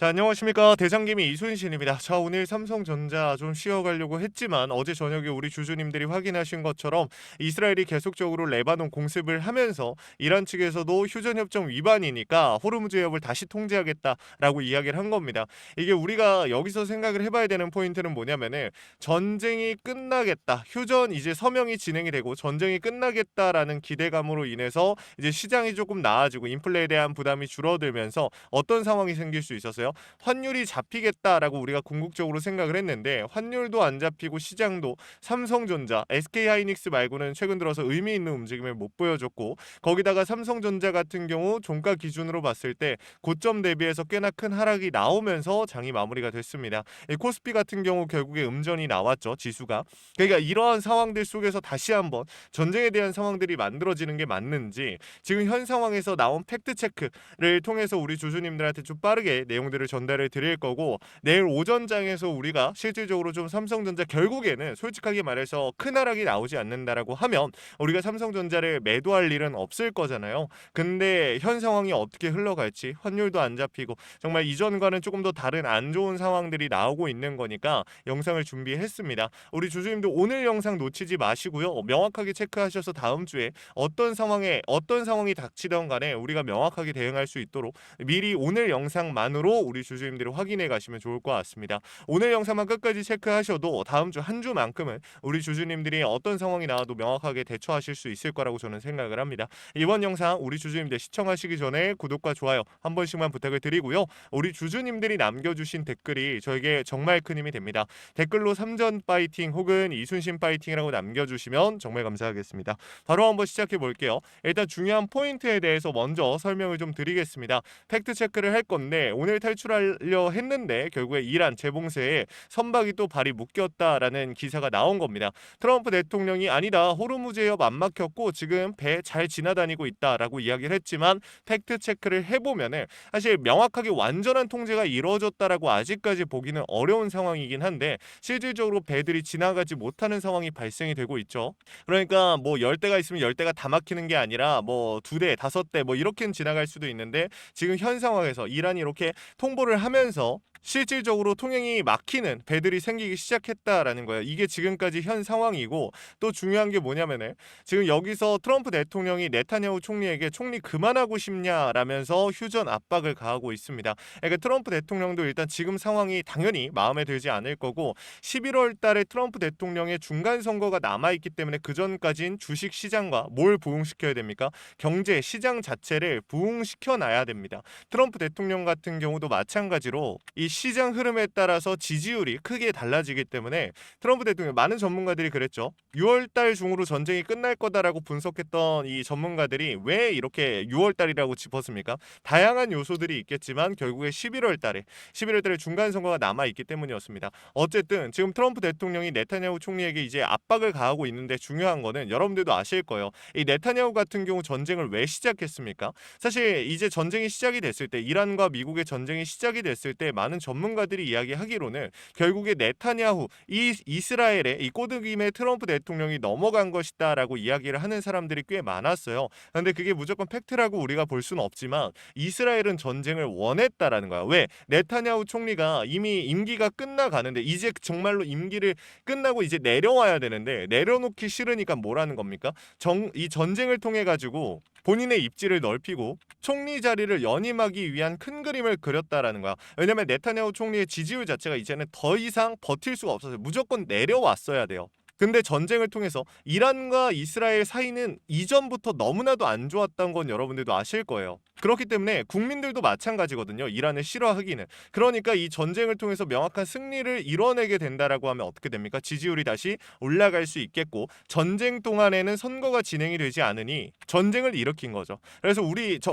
자, 안녕하십니까. 대장김이 이순신입니다. 자, 오늘 삼성전자 좀 쉬어가려고 했지만 어제 저녁에 우리 주주님들이 확인하신 것처럼 이스라엘이 계속적으로 레바논 공습을 하면서 이란 측에서도 휴전협정 위반이니까 호르무즈 해협을 다시 통제하겠다라고 이야기를 한 겁니다. 이게 우리가 여기서 생각을 해봐야 되는 포인트는 뭐냐면은 전쟁이 끝나겠다, 휴전 이제 서명이 진행이 되고 전쟁이 끝나겠다라는 기대감으로 인해서 이제 시장이 조금 나아지고 인플레에 대한 부담이 줄어들면서 어떤 상황이 생길 수 있었어요? 환율이 잡히겠다라고 우리가 궁극적으로 생각을 했는데 환율도 안 잡히고 시장도 삼성전자, SK하이닉스 말고는 최근 들어서 의미 있는 움직임을 못 보여줬고, 거기다가 삼성전자 같은 경우 종가 기준으로 봤을 때 고점 대비해서 꽤나 큰 하락이 나오면서 장이 마무리가 됐습니다. 코스피 같은 경우 결국에 음전이 나왔죠, 지수가. 그러니까 이러한 상황들 속에서 다시 한번 전쟁에 대한 상황들이 만들어지는 게 맞는지, 지금 현 상황에서 나온 팩트 체크를 통해서 우리 주주님들한테 좀 빠르게 내용들을 전달을 드릴 거고, 내일 오전장에서 우리가 실질적으로 좀 삼성전자 결국에는 솔직하게 말해서 큰 하락이 나오지 않는다라고 하면 우리가 삼성전자를 매도할 일은 없을 거잖아요. 근데 현 상황이 어떻게 흘러갈지, 환율도 안 잡히고 정말 이전과는 조금 더 다른 안 좋은 상황들이 나오고 있는 거니까 영상을 준비했습니다. 우리 주주님들 오늘 영상 놓치지 마시고요. 명확하게 체크하셔서 다음 주에 어떤 상황이 닥치던 간에 우리가 명확하게 대응할 수 있도록 미리 오늘 영상만으로 우리 주주님들이 확인해 가시면 좋을 것 같습니다. 오늘 영상만 끝까지 체크하셔도 다음 주 한 주만큼은 우리 주주님들이 어떤 상황이 나와도 명확하게 대처하실 수 있을 거라고 저는 생각을 합니다. 이번 영상 우리 주주님들 시청하시기 전에 구독과 좋아요 한 번씩만 부탁을 드리고요. 우리 주주님들이 남겨주신 댓글이 저에게 정말 큰 힘이 됩니다. 댓글로 삼전 파이팅 혹은 이순신 파이팅이라고 남겨주시면 정말 감사하겠습니다. 바로 한번 시작해 볼게요. 일단 중요한 포인트에 대해서 먼저 설명을 좀 드리겠습니다. 팩트 체크를 할 건데, 오늘 탈출하려 했는데 결국에 이란 재봉쇄에 선박이 또 발이 묶였다라는 기사가 나온 겁니다. 트럼프 대통령이 아니다, 호르무즈 해협 안 막혔고 지금 배 잘 지나다니고 있다라고 이야기를 했지만 팩트 체크를 해보면은 사실 명확하게 완전한 통제가 이루어졌다라고 아직까지 보기는 어려운 상황이긴 한데, 실질적으로 배들이 지나가지 못하는 상황이 발생이 되고 있죠. 그러니까 뭐 10대가 있으면 10대가 다 막히는 게 아니라 뭐 2대, 5대 뭐 이렇게는 지나갈 수도 있는데, 지금 현 상황에서 이란이 이렇게 통보를 하면서 실질적으로 통행이 막히는 배들이 생기기 시작했다라는 거예요. 이게 지금까지 현 상황이고, 또 중요한 게 뭐냐면은 지금 여기서 트럼프 대통령이 네타냐후 총리에게 총리 그만하고 싶냐라면서 휴전 압박을 가하고 있습니다. 그러니까 트럼프 대통령도 일단 지금 상황이 당연히 마음에 들지 않을 거고, 11월 달에 트럼프 대통령의 중간 선거가 남아있기 때문에 그 전까진 주식 시장과 뭘 부흥시켜야 됩니까? 경제 시장 자체를 부흥시켜 놔야 됩니다. 트럼프 대통령 같은 경우도 마찬가지로 이 시장 흐름에 따라서 지지율이 크게 달라지기 때문에, 트럼프 대통령 많은 전문가들이 그랬죠. 6월 달 중으로 전쟁이 끝날 거다라고 분석했던 이 전문가들이 왜 이렇게 6월 달이라고 짚었습니까? 다양한 요소들이 있겠지만 결국에 11월 달에 중간 선거가 남아 있기 때문이었습니다. 어쨌든 지금 트럼프 대통령이 네타냐후 총리에게 이제 압박을 가하고 있는데, 중요한 거는 여러분들도 아실 거예요. 이 네타냐후 같은 경우 전쟁을 왜 시작했습니까? 사실 이제 전쟁이 시작이 됐을 때, 이란과 미국의 전쟁이 시작이 됐을 때 많은 전문가들이 이야기하기로는 결국에 네타냐후, 이 이스라엘의 이 꼬드김에 트럼프 대통령이 넘어간 것이다라고 이야기를 하는 사람들이 꽤 많았어요. 그런데 그게 무조건 팩트라고 우리가 볼 수는 없지만 이스라엘은 전쟁을 원했다라는 거야. 왜? 네타냐후 총리가 이미 임기가 끝나가는데, 이제 정말로 임기를 끝나고 이제 내려와야 되는데 내려놓기 싫으니까 뭐라는 겁니까? 이 전쟁을 통해 가지고 본인의 입지를 넓히고 총리 자리를 연임하기 위한 큰 그림을 그렸다라는 거야. 왜냐면 네타냐후 총리의 지지율 자체가 이제는 더 이상 버틸 수가 없어서 무조건 내려왔어야 돼요. 근데 전쟁을 통해서 이란과 이스라엘 사이는 이전부터 너무나도 안 좋았던 건 여러분들도 아실 거예요. 그렇기 때문에 국민들도 마찬가지거든요. 이란을 싫어하기는. 그러니까 이 전쟁을 통해서 명확한 승리를 이뤄내게 된다라고 하면 어떻게 됩니까? 지지율이 다시 올라갈 수 있겠고, 전쟁 동안에는 선거가 진행이 되지 않으니 전쟁을 일으킨 거죠. 그래서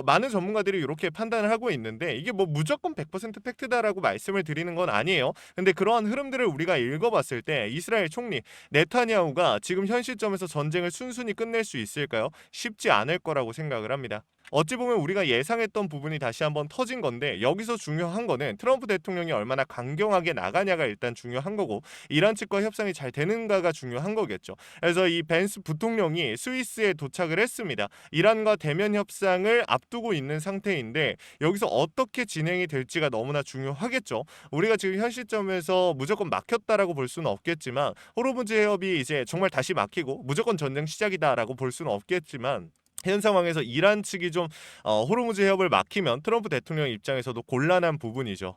많은 전문가들이 이렇게 판단을 하고 있는데, 이게 뭐 무조건 100% 팩트다라고 말씀을 드리는 건 아니에요. 근데 그러한 흐름들을 우리가 읽어봤을 때 이스라엘 총리 네타냐후가 지금 현 시점에서 전쟁을 순순히 끝낼 수 있을까요? 쉽지 않을 거라고 생각을 합니다. 어찌 보면 우리가 예상했던 부분이 다시 한번 터진 건데 여기서 중요한 거는 트럼프 대통령이 얼마나 강경하게 나가냐가 일단 중요한 거고 이란 측과 협상이 잘 되는가가 중요한 거겠죠. 그래서 이 벤스 부통령이 스위스에 도착을 했습니다. 이란과 대면 협상을 앞두고 있는 상태인데 여기서 어떻게 진행이 될지가 너무나 중요하겠죠. 우리가 지금 현 시점에서 무조건 막혔다라고 볼 수는 없겠지만 호르무즈 해협이 이제 정말 다시 막히고 무조건 전쟁 시작이다라고 볼 수는 없겠지만 현 상황에서 이란 측이 좀 호르무즈 해협을 막히면 트럼프 대통령 입장에서도 곤란한 부분이죠.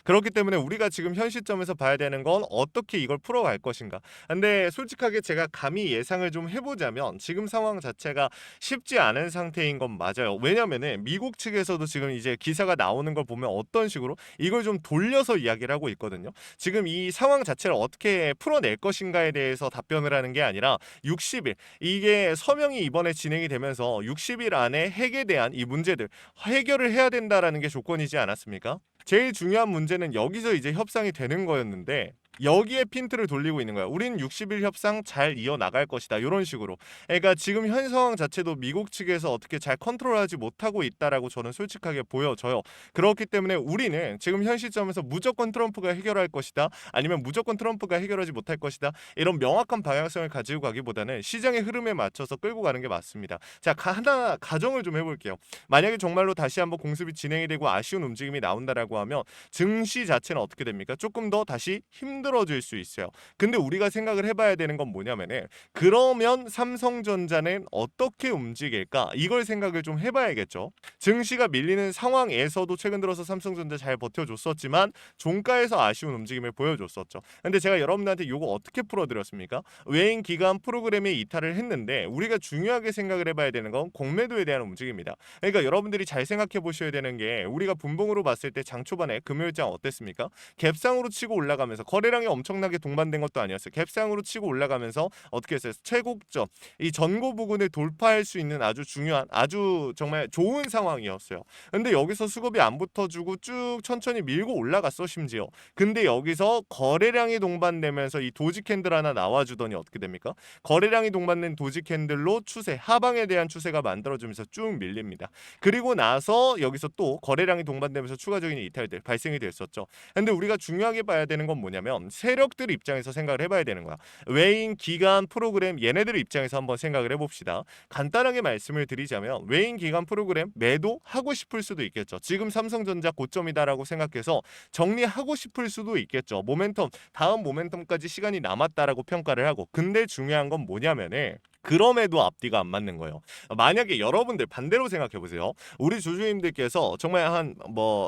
그렇기 때문에 우리가 지금 현 시점에서 봐야 되는 건 어떻게 이걸 풀어갈 것인가. 근데 솔직하게 제가 감히 예상을 좀 해보자면 지금 상황 자체가 쉽지 않은 상태인 건 맞아요. 왜냐면은 미국 측에서도 지금 이제 기사가 나오는 걸 보면 어떤 식으로 이걸 좀 돌려서 이야기를 하고 있거든요. 지금 이 상황 자체를 어떻게 풀어낼 것인가에 대해서 답변을 하는 게 아니라 60일 이게 서명이 이번에 진행이 되면서 60일 안에 핵에 대한 이 문제들 해결을 해야 된다라는 게 조건이지 않았습니까? 제일 중요한 문제는 여기서 이제 협상이 되는 거였는데 여기에 핀트를 돌리고 있는 거야. 우린 60일 협상 잘 이어나갈 것이다. 이런 식으로. 그러니까 지금 현 상황 자체도 미국 측에서 어떻게 잘 컨트롤하지 못하고 있다라고 저는 솔직하게 보여져요. 그렇기 때문에 우리는 지금 현 시점에서 무조건 트럼프가 해결할 것이다. 아니면 무조건 트럼프가 해결하지 못할 것이다. 이런 명확한 방향성을 가지고 가기보다는 시장의 흐름에 맞춰서 끌고 가는 게 맞습니다. 자, 하나 가정을 좀 해볼게요. 만약에 정말로 다시 한번 공습이 진행이 되고 아쉬운 움직임이 나온다라고 하면 증시 자체는 어떻게 됩니까? 조금 더 다시 힘들어질 수 있어요. 근데 우리가 생각을 해봐야 되는 건 뭐냐면은 그러면 삼성전자는 어떻게 움직일까? 이걸 생각을 좀 해봐야겠죠. 증시가 밀리는 상황에서도 최근 들어서 삼성전자 잘 버텨줬었지만 종가에서 아쉬운 움직임을 보여줬었죠. 근데 제가 여러분들한테 이거 어떻게 풀어드렸습니까? 외인 기관 프로그램에 이탈을 했는데 우리가 중요하게 생각을 해봐야 되는 건 공매도에 대한 움직임입니다. 그러니까 여러분들이 잘 생각해 보셔야 되는 게 우리가 분봉으로 봤을 때 장 초반에 금요일장 어땠습니까? 갭상으로 치고 올라가면서 거래량이 엄청나게 동반된 것도 아니었어요. 갭상으로 치고 올라가면서 어떻게 했어요? 최고점 이 전고 부근을 돌파할 수 있는 아주 중요한 아주 정말 좋은 상황이었어요. 근데 여기서 수급이 안 붙어주고 쭉 천천히 밀고 올라갔어 심지어. 근데 여기서 거래량이 동반되면서 이 도지 캔들 하나 나와주더니 어떻게 됩니까? 거래량이 동반된 도지 캔들로 추세 하방에 대한 추세가 만들어지면서 쭉 밀립니다. 그리고 나서 여기서 또 거래량이 동반되면서 추가적인 이탈들 발생이 됐었죠. 근데 우리가 중요하게 봐야 되는 건 뭐냐면 세력들 입장에서 생각을 해봐야 되는 거야. 외인, 기관, 프로그램 얘네들 입장에서 한번 생각을 해봅시다. 간단하게 말씀을 드리자면 외인, 기관, 프로그램 매도하고 싶을 수도 있겠죠. 지금 삼성전자 고점이다라고 생각해서 정리하고 싶을 수도 있겠죠. 모멘텀 다음 모멘텀까지 시간이 남았다라고 평가를 하고 근데 중요한 건 뭐냐면은 그럼에도 앞뒤가 안 맞는 거예요. 만약에 여러분들 반대로 생각해 보세요. 우리 주주님들께서 정말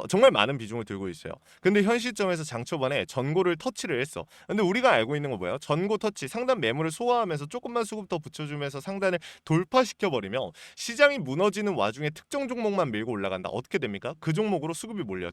정말 많은 비중을 들고 있어요. 근데 현 시점에서 장 초반에 전고를 터치를 했어. 근데 우리가 알고 있는 거 뭐예요? 전고 터치 상단 매물을 소화하면서 조금만 수급 더 붙여주면서 상단을 돌파시켜 버리면 시장이 무너지는 와중에 특정 종목만 밀고 올라간다. 어떻게 됩니까? 그 종목으로 수급이 몰려요.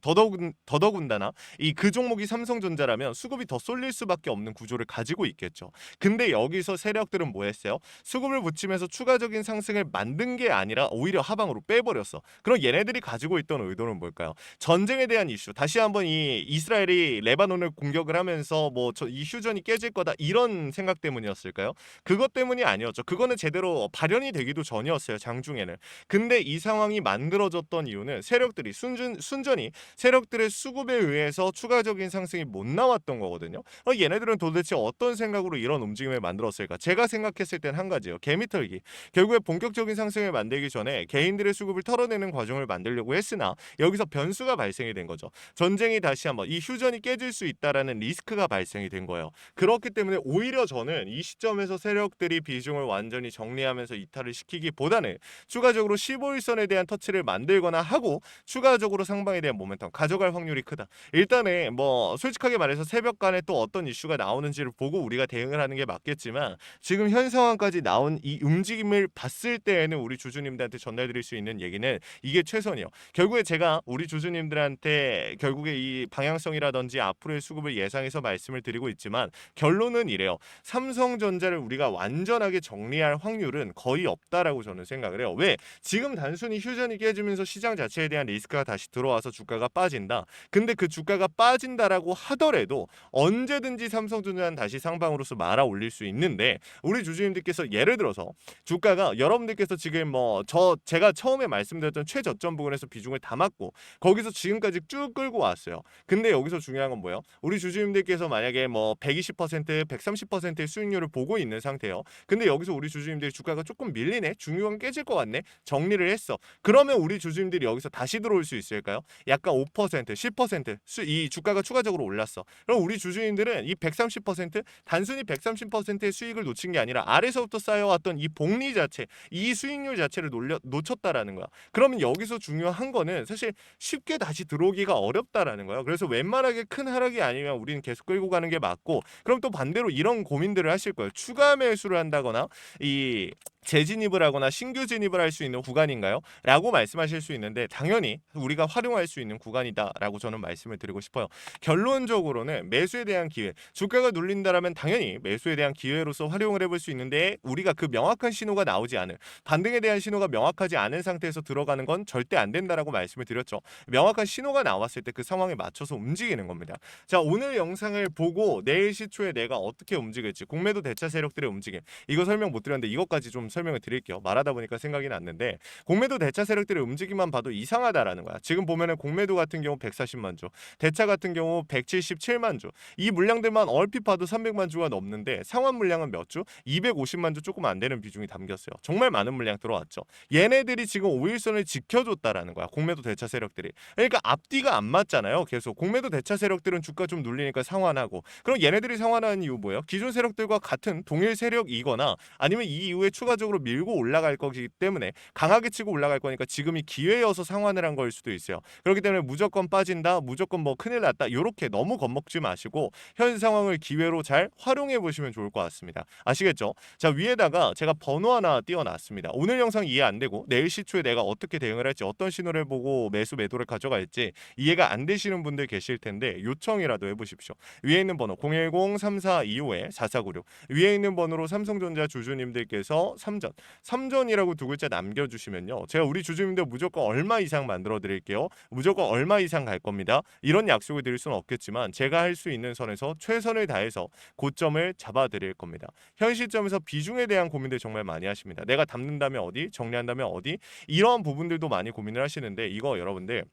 더더군다나 이 그 종목이 삼성전자라면 수급이 더 쏠릴 수밖에 없는 구조를 가지고 있겠죠. 근데 여기서 세력들은 뭐 했어요? 수급을 붙이면서 추가적인 상승을 만든 게 아니라 오히려 하방으로 빼버렸어. 그럼 얘네들이 가지고 있던 의도는 뭘까요? 전쟁에 대한 이슈. 다시 한번 이 이스라엘이 레바논을 공격을 하면서 이 휴전이 깨질 거다 이런 생각 때문이었을까요? 그것 때문이 아니었죠. 그거는 제대로 발현이 되기도 전이었어요. 장중에는. 근데 이 상황이 만들어졌던 이유는 세력들이 순전히 세력들의 수급에 의해서 추가적인 상승이 못 나왔던 거거든요. 얘네들은 도대체 어떤 생각으로 이런 움직임을 만들었을까? 제가 생각했을 땐 한 가지요. 개미털기. 결국에 본격적인 상승을 만들기 전에 개인들의 수급을 털어내는 과정을 만들려고 했으나 여기서 변수가 발생이 된 거죠. 전쟁이 다시 한번 이 휴전이 깨질 수 있다라는 리스크가 발생이 된 거예요. 그렇기 때문에 오히려 저는 이 시점에서 세력들이 비중을 완전히 정리하면서 이탈을 시키기보다는 추가적으로 15일선에 대한 터치를 만들거나 하고 추가적으로 상방에 대한 모멘텀 가져갈 확률이 크다. 일단은 솔직하게 말해서 새벽간에 또 어떤 이슈가 나오는지를 보고 우리가 대응을 하는 게 맞겠지만 지금 현 상황까지 나온 이 움직임을 봤을 때에는 우리 주주님들한테 전달드릴 수 있는 얘기는 이게 최선이에요. 결국에 제가 우리 주주님들한테 결국에 이 방향성이라든지 앞으로의 수급을 예상해서 말씀을 드리고 있지만 결론은 이래요. 삼성전자를 우리가 완전하게 정리할 확률은 거의 없다라고 저는 생각을 해요. 왜? 지금 단순히 휴전이 깨지면서 시장 자체에 대한 리스크가 다시 들어와서 주가가 빠진다. 근데 그 주가가 빠진다라고 하더라도 언제든지 삼성전자는 다시 상방으로서 말아 올릴 수 있는데 우리 주주님들께서 예를 들어서 주가가 여러분들께서 지금 제가 처음에 말씀드렸던 최저점 부근에서 비중을 담았고 거기서 지금까지 쭉 끌고 왔어요. 근데 여기서 중요한 건 뭐예요? 우리 주주님들께서 만약에 120%, 130%의 수익률을 보고 있는 상태예요. 근데 여기서 우리 주주님들이 주가가 조금 밀리네, 중요한 깨질 것 같네, 정리를 했어. 그러면 우리 주주님들이 여기서 다시 들어올 수 있을까요? 약간 5%, 10%이 주가가 추가적으로 올랐어. 그럼 우리 주주님들은 이 130% 단순히 130%의 수익을 놓친 게 아니라 아래서부터 쌓여왔던 이 복리 자체, 이 수익률 자체를 놓쳤다라는 거야. 그러면 여기서 중요한 거는 사실 쉽게 다시 들어오기가 어렵다라는 거예요. 그래서 웬만하게 큰 하락이 아니면 우리는 계속 끌고 가는 게 맞고, 그럼 또 반대로 이런 고민들을 하실 거예요. 추가 매수를 한다거나 이 재진입을 하거나 신규 진입을 할 수 있는 구간인가요? 라고 말씀하실 수 있는데, 당연히 우리가 활용할 수 있는 구간이다 라고 저는 말씀을 드리고 싶어요. 결론적으로는 매수에 대한 기회, 주가가 눌린다라면 당연히 매수에 대한 기회로서 활용을 해볼 수 있는데, 우리가 그 명확한 신호가 나오지 않은, 반등에 대한 신호가 명확하지 않은 상태에서 들어가는 건 절대 안 된다라고 말씀을 드렸죠. 명확한 신호가 나왔을 때 그 상황에 맞춰서 움직이는 겁니다. 자, 오늘 영상을 보고 내일 시초에 내가 어떻게 움직일지, 공매도 대차 세력들의 움직임, 이거 설명 못 드렸는데 이것까지 좀 설명을 드릴게요. 말하다 보니까 생각이 났는데, 공매도 대차 세력들의 움직임만 봐도 이상하다라는 거야. 지금 보면은 공매도 같은 경우 140만 주, 대차 같은 경우 177만 주, 이 물량들만 얼핏 봐도 300만 주가 넘는데 상환 물량은 몇 주? 250만 주 조금 안 되는 비중이 담겼어요. 정말 많은 물량 들어왔죠. 얘네들이 지금 5일선을 지켜줬다라는 거야. 공매도 대차 세력들이. 그러니까 앞뒤가 안 맞잖아요. 계속 공매도 대차 세력들은 주가 좀 눌리니까 상환하고, 그럼 얘네들이 상환하는 이유 뭐예요? 기존 세력들과 같은 동일 세력이거나 아니면 이 이후에 추가적으로 밀고 올라갈 거기 때문에, 강하게 치고 올라갈 거니까 지금이 기회여서 상환을 한 걸 수도 있어요. 그렇기 때문에 무조건 빠진다, 무조건 큰일 났다, 이렇게 너무 겁먹지 마시고 현 상황을 기회로 잘 활용해 보시면 좋을 것 같습니다. 아시겠죠? 자, 위에다가 제가 번호 하나 띄워놨습니다. 오늘 영상 이해 안 되고 내일 시초에 내가 어떻게 대응을 할지, 어떤 신호를 보고 매도를 가져갈지 이해가 안 되시는 분들 계실 텐데 요청이라도 해보십시오. 위에 있는 번호 010-3425-4496, 위에 있는 번호로 삼성전자 주주님들께서 삼전이라고 두 글자 남겨주시면요, 제가 우리 주주님들 무조건 얼마 이상 만들어 드릴게요, 무조건 얼마 이상 갈 겁니다, 이런 약속을 드릴 수는 없겠지만 제가 할 수 있는 선에서 최선을 다해서 고점을 잡아 드릴 겁니다. 현 시점에서 비중에 대한 고민들 정말 많이 하십니다. 내가 담는다면 어디, 정리한다면 어디, 이런 부분들도 많이 고민을 하시는데, 이거 여러분들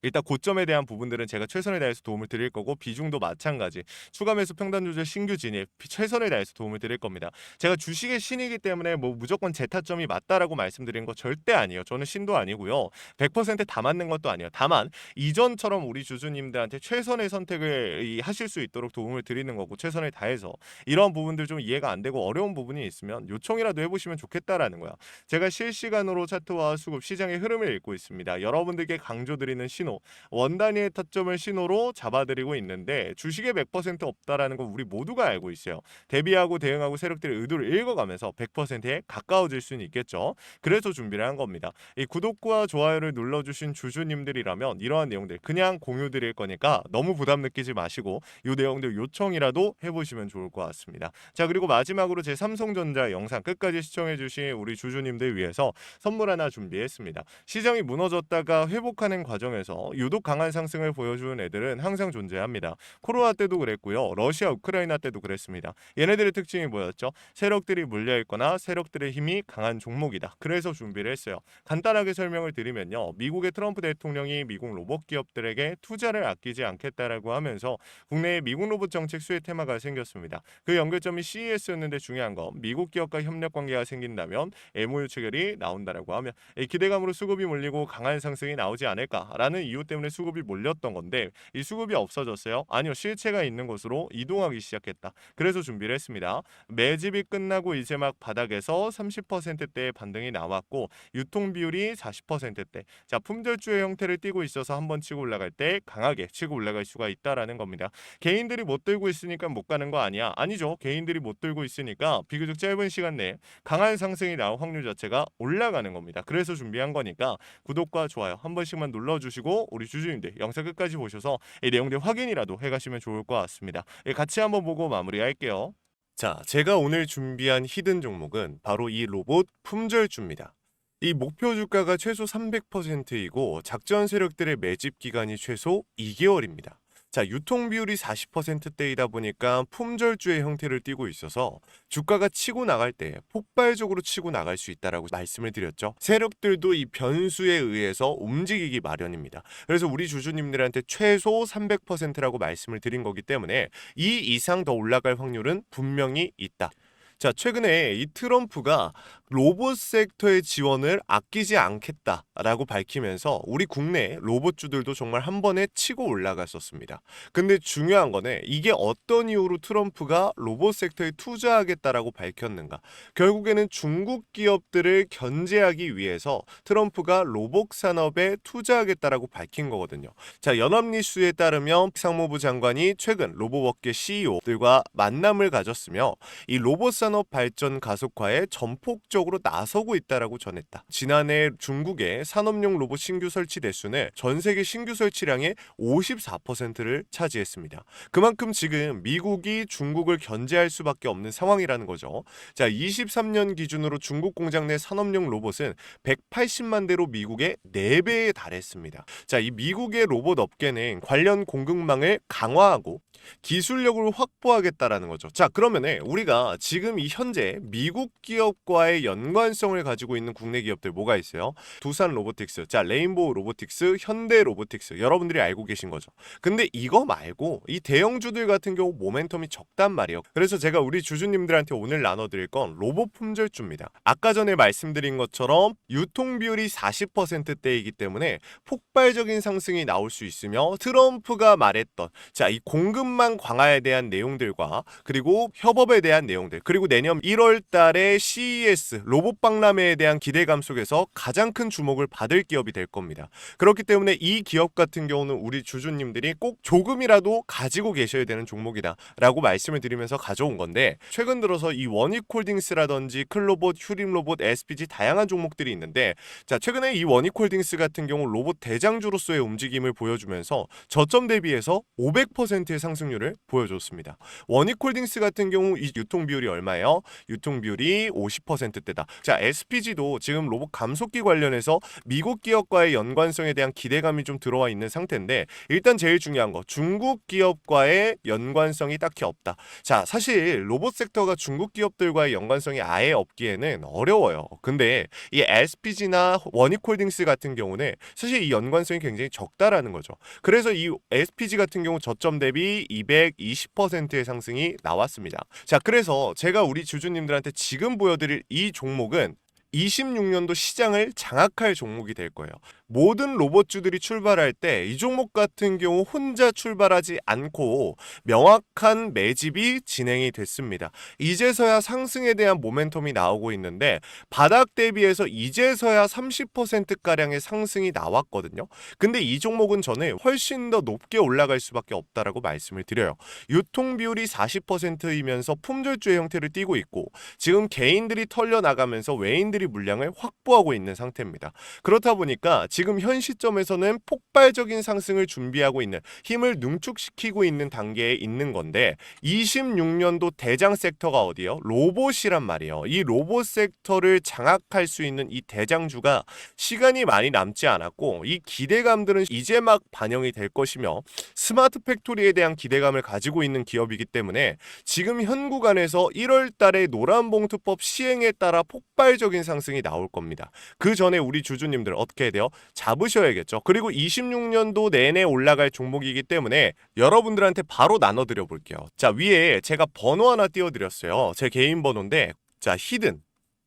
일단 고점에 대한 부분들은 제가 최선을 다해서 도움을 드릴 거고, 비중도 마찬가지, 추가 매수 평단 조절 신규 진입 최선을 다해서 도움을 드릴 겁니다. 제가 주식의 신이기 때문에 무조건 제 타점이 맞다라고 말씀드리는 거 절대 아니에요. 저는 신도 아니고요, 100%다 맞는 것도 아니에요. 다만 이전처럼 우리 주주님들한테 최선의 선택을 하실 수 있도록 도움을 드리는 거고, 최선을 다해서 이런 부분들 좀 이해가 안 되고 어려운 부분이 있으면 요청이라도 해보시면 좋겠다라는 거야. 제가 실시간으로 차트와 수급, 시장의 흐름을 읽고 있습니다. 여러분들께 강조드리는 신호, 원 단위의 타점을 신호로 잡아드리고 있는데, 주식에 100% 없다라는 건 우리 모두가 알고 있어요. 대비하고 대응하고 세력들의 의도를 읽어가면서 100%에 가까워질 수는 있겠죠. 그래서 준비를 한 겁니다. 이 구독과 좋아요를 눌러주신 주주님들이라면 이러한 내용들 그냥 공유 드릴 거니까 너무 부담 느끼지 마시고 이 내용들 요청이라도 해보시면 좋을 것 같습니다. 자, 그리고 마지막으로 제 삼성전자 영상 끝까지 시청해주신 우리 주주님들 위해서 선물 하나 준비했습니다. 시장이 무너졌다가 회복하는 과정에서 유독 강한 상승을 보여주는 애들은 항상 존재합니다. 코로나 때도 그랬고요, 러시아 우크라이나 때도 그랬습니다. 얘네들의 특징이 뭐였죠? 세력들이 물려있거나 세력들의 힘이 강한 종목이다. 그래서 준비를 했어요. 간단하게 설명을 드리면요, 미국의 트럼프 대통령이 미국 로봇 기업들에게 투자를 아끼지 않겠다라고 하면서 국내에 미국 로봇 정책 수혜 테마가 생겼습니다. 그 연결점이 CES였는데, 중요한 건 미국 기업과 협력 관계가 생긴다면 MOU 체결이 나온다라고 하면 기대감으로 수급이 몰리고 강한 상승이 나오지 않을까라는 이유 때문에 수급이 몰렸던 건데, 이 수급이 없어졌어요? 아니요, 실체가 있는 곳으로 이동하기 시작했다. 그래서 준비를 했습니다. 매집이 끝나고 이제 막 바닥에서 30%대의 반등이 나왔고, 유통 비율이 40%대, 자, 품절주의 형태를 띠고 있어서 한번 치고 올라갈 때 강하게 치고 올라갈 수가 있다라는 겁니다. 개인들이 못 들고 있으니까 못 가는 거 아니야? 아니죠. 개인들이 못 들고 있으니까 비교적 짧은 시간 내에 강한 상승이 나올 확률 자체가 올라가는 겁니다. 그래서 준비한 거니까 구독과 좋아요 한 번씩만 눌러주시고 우리 주주님들 영상 끝까지 보셔서 이 내용들 확인이라도 해가시면 좋을 것 같습니다. 같이 한번 보고 마무리할게요. 자, 제가 오늘 준비한 히든 종목은 바로 이 로봇 품절주입니다. 이 목표 주가가 최소 300%이고 작전 세력들의 매집 기간이 최소 2개월입니다. 자, 유통 비율이 40%대이다 보니까 품절주의 형태를 띠고 있어서 주가가 치고 나갈 때 폭발적으로 치고 나갈 수 있다라고 말씀을 드렸죠. 세력들도 이 변수에 의해서 움직이기 마련입니다. 그래서 우리 주주님들한테 최소 300%라고 말씀을 드린 거기 때문에 이 이상 더 올라갈 확률은 분명히 있다. 자, 최근에 이 트럼프가 로봇 섹터의 지원을 아끼지 않겠다라고 밝히면서 우리 국내 로봇주들도 정말 한 번에 치고 올라갔었습니다. 근데 중요한 거는 이게 어떤 이유로 트럼프가 로봇 섹터에 투자하겠다라고 밝혔는가? 결국에는 중국 기업들을 견제하기 위해서 트럼프가 로봇 산업에 투자하겠다라고 밝힌 거거든요. 자, 연합뉴스에 따르면 상무부 장관이 최근 로봇업계 CEO들과 만남을 가졌으며 이 로봇 산업 발전 가속화에 전폭적으로 나서고 있다라고 전했다. 지난해 중국의 산업용 로봇 신규 설치 대수는 전 세계 신규 설치량의 54%를 차지했습니다. 그만큼 지금 미국이 중국을 견제할 수밖에 없는 상황이라는 거죠. 자, 23년 기준으로 중국 공장 내 산업용 로봇은 180만 대로 미국의 4배에 달했습니다. 자, 이 미국의 로봇 업계는 관련 공급망을 강화하고 기술력을 확보하겠다라는 거죠. 자, 그러면은 우리가 지금 이 현재 미국 기업과의 연관성을 가지고 있는 국내 기업들 뭐가 있어요? 두산 로보틱스, 자, 레인보우 로보틱스, 현대 로보틱스, 여러분들이 알고 계신 거죠. 근데 이거 말고 이 대형주들 같은 경우 모멘텀이 적단 말이에요. 그래서 제가 우리 주주님들한테 오늘 나눠드릴 건 로봇 품절주입니다. 아까 전에 말씀드린 것처럼 유통 비율이 40%대이기 때문에 폭발적인 상승이 나올 수 있으며 트럼프가 말했던 자, 이 공급망 강화에 대한 내용들과 그리고 협업에 대한 내용들, 그리고 내년 1월 달에 CES 로봇 박람회에 대한 기대감 속에서 가장 큰 주목을 받을 기업이 될 겁니다. 그렇기 때문에 이 기업 같은 경우는 우리 주주님들이 꼭 조금이라도 가지고 계셔야 되는 종목이다 라고 말씀을 드리면서 가져온 건데, 최근 들어서 이 원익홀딩스라든지 클로봇, 휴림로봇, SPG 다양한 종목들이 있는데, 자, 최근에 이 원익홀딩스 같은 경우 로봇 대장주로서의 움직임을 보여주면서 저점 대비해서 500%의 상승률을 보여줬습니다. 원익홀딩스 같은 경우 이 유통 비율이 얼마예요? 유통 비율이 50%대다. 자, SPG도 지금 로봇 감속기 관련해서 미국 기업과의 연관성에 대한 기대감이 좀 들어와 있는 상태인데, 일단 제일 중요한 거 중국 기업과의 연관성이 딱히 없다. 자, 사실 로봇 섹터가 중국 기업들과의 연관성이 아예 없기에는 어려워요. 근데 이 SPG나 원익홀딩스 같은 경우는 사실 이 연관성이 굉장히 적다라는 거죠. 그래서 이 SPG 같은 경우 저점 대비 220%의 상승이 나왔습니다. 자, 그래서 제가 우리 주주님들한테 지금 보여드릴 이 종목은 26년도 시장을 장악할 종목이 될 거예요. 모든 로봇주들이 출발할 때 이 종목 같은 경우 혼자 출발하지 않고 명확한 매집이 진행이 됐습니다. 이제서야 상승에 대한 모멘텀이 나오고 있는데 바닥 대비해서 이제서야 30%가량의 상승이 나왔거든요. 근데 이 종목은 저는 훨씬 더 높게 올라갈 수밖에 없다라고 말씀을 드려요. 유통 비율이 40%이면서 품절주의 형태를 띠고 있고 지금 개인들이 털려나가면서 외인들이 물량을 확보하고 있는 상태입니다. 그렇다 보니까 지금 현 시점에서는 폭발적인 상승을 준비하고 있는, 힘을 능축시키고 있는 단계에 있는 건데 26년도 대장 섹터가 어디요? 로봇이란 말이에요. 이 로봇 섹터를 장악할 수 있는 이 대장주가 시간이 많이 남지 않았고 이 기대감들은 이제 막 반영이 될 것이며 스마트 팩토리에 대한 기대감을 가지고 있는 기업이기 때문에 지금 현 구간에서 1월 달에 노란봉투법 시행에 따라 폭발적인 상승이 나올 겁니다. 그 전에 우리 주주님들 어떻게 해야 돼요? 잡으셔야겠죠. 그리고 26년도 내내 올라갈 종목이기 때문에 여러분들한테 바로 나눠드려 볼게요. 자, 위에 제가 번호 하나 띄워드렸어요. 제 개인 번호인데, 자,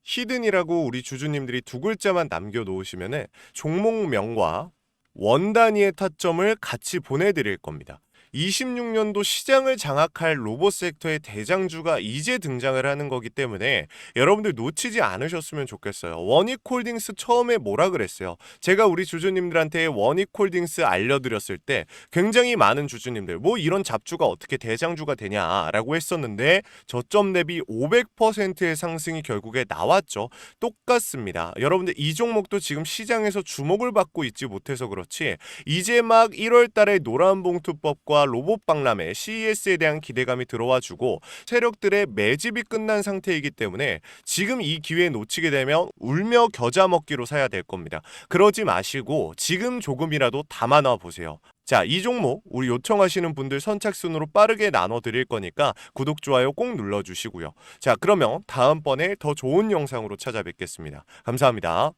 히든이라고 우리 주주님들이 두 글자만 남겨놓으시면은 종목명과 원 단위의 타점을 같이 보내드릴 겁니다. 26년도 시장을 장악할 로봇 섹터의 대장주가 이제 등장을 하는 거기 때문에 여러분들 놓치지 않으셨으면 좋겠어요. 원익홀딩스 처음에 뭐라 그랬어요? 제가 우리 주주님들한테 원익홀딩스 알려드렸을 때 굉장히 많은 주주님들 뭐 이런 잡주가 어떻게 대장주가 되냐라고 했었는데 저점 대비 500%의 상승이 결국에 나왔죠. 똑같습니다. 여러분들 이 종목도 지금 시장에서 주목을 받고 있지 못해서 그렇지 이제 막 1월 달에 노란봉투법과 로봇 박람회 CES에 대한 기대감이 들어와주고 세력들의 매집이 끝난 상태이기 때문에 지금 이 기회 놓치게 되면 울며 겨자 먹기로 사야 될 겁니다. 그러지 마시고 지금 조금이라도 담아놔 보세요. 자, 이 종목 우리 요청하시는 분들 선착순으로 빠르게 나눠 드릴 거니까 구독, 좋아요 꼭 눌러주시고요. 자, 그러면 다음번에 더 좋은 영상으로 찾아뵙겠습니다. 감사합니다.